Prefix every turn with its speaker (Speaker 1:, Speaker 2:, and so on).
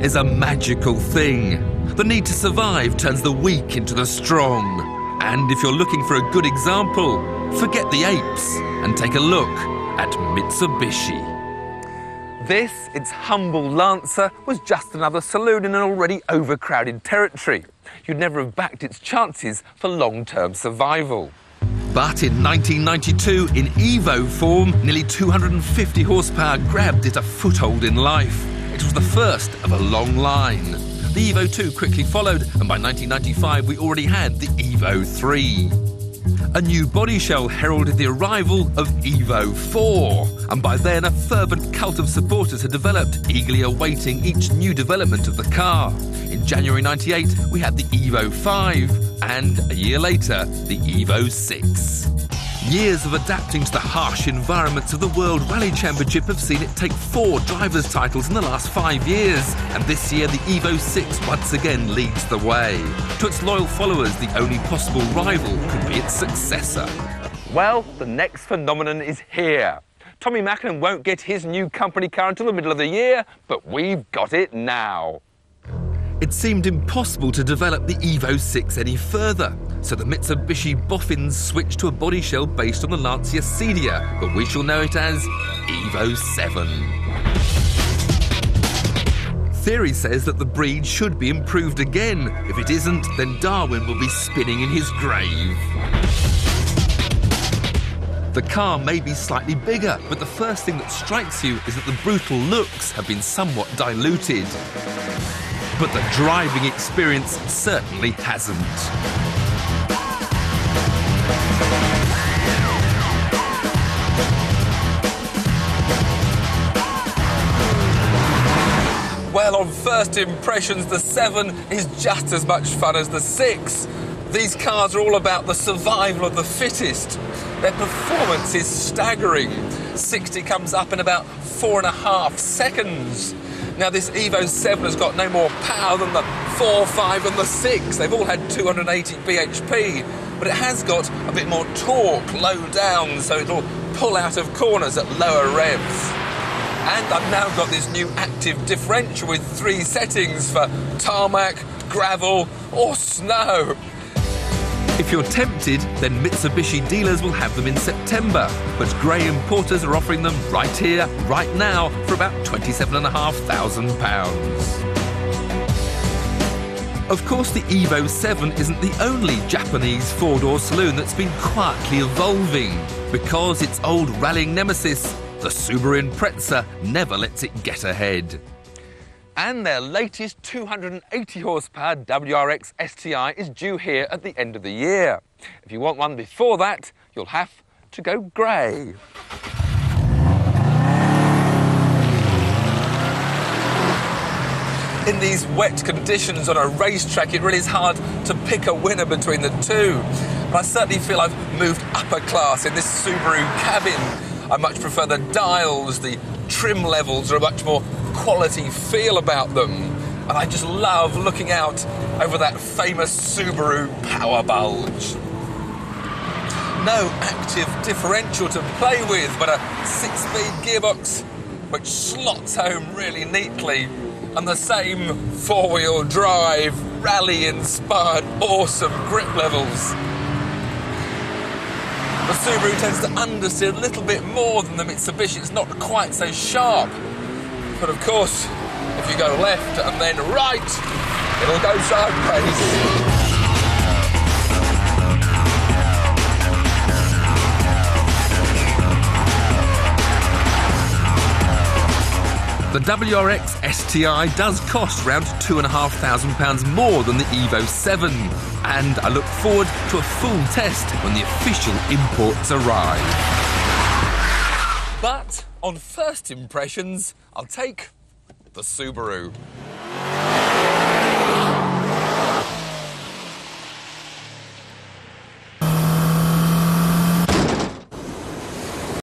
Speaker 1: is a magical thing. The need to survive turns the weak into the strong. And if you're looking for a good example, forget the apes and take a look at Mitsubishi. This, its humble Lancer, was just another saloon in an already overcrowded territory. You'd never have backed its chances for long-term survival. But in 1992, in Evo form, nearly 250 horsepower grabbed it a foothold in life. It was the first of a long line. The Evo 2 quickly followed, and by 1995 we already had the Evo 3. A new body shell heralded the arrival of Evo 4, and by then a fervent cult of supporters had developed, eagerly awaiting each new development of the car. In January 98 we had the Evo 5, and a year later the Evo 6. Years of adapting to the harsh environments of the World Rally Championship have seen it take 4 drivers' titles in the last 5 years, and this year the Evo 6 once again leads the way. To its loyal followers, the only possible rival could be its successor. Well, the next phenomenon is here. Tommy Mackinnon won't get his new company car until the middle of the year, but we've got it now. It seemed impossible to develop the Evo 6 any further, so the Mitsubishi boffins switched to a body shell based on the Lancia Sedia, but we shall know it as Evo 7. Theory says that the breed should be improved again. If it isn't, then Darwin will be spinning in his grave. The car may be slightly bigger, but the first thing that strikes you is that the brutal looks have been somewhat diluted. But the driving experience certainly hasn't. Well, on first impressions, the 7 is just as much fun as the 6. These cars are all about the survival of the fittest. Their performance is staggering. 60 comes up in about 4.5 seconds. Now, this Evo 7 has got no more power than the 4, 5 and the 6. They've all had 280 bhp, but it has got a bit more torque low down, so it'll pull out of corners at lower revs. And I've now got this new active differential with 3 settings for tarmac, gravel or snow. If you're tempted, then Mitsubishi dealers will have them in September, but Grey importers are offering them right here, right now, for about £27,500. Of course, the Evo 7 isn't the only Japanese 4-door saloon that's been quietly evolving, because its old rallying nemesis, the Subaru Impreza, never lets it get ahead. And their latest 280 horsepower WRX STI is due here at the end of the year. If you want one before that, you'll have to go grey. In these wet conditions on a racetrack, it really is hard to pick a winner between the two. But I certainly feel I've moved upper class in this Subaru cabin. I much prefer the dials, the trim levels are a much more quality feel about them. And I just love looking out over that famous Subaru power bulge. No active differential to play with, but a 6-speed gearbox which slots home really neatly, and the same 4-wheel drive, rally-inspired, awesome grip levels. The Subaru tends to understeer a little bit more than the Mitsubishi. It's not quite so sharp. But of course, if you go left and then right, it'll go sideways. The WRX STI does cost around £2,500 more than the Evo 7, and I look forward to a full test when the official imports arrive. But on first impressions, I'll take the Subaru.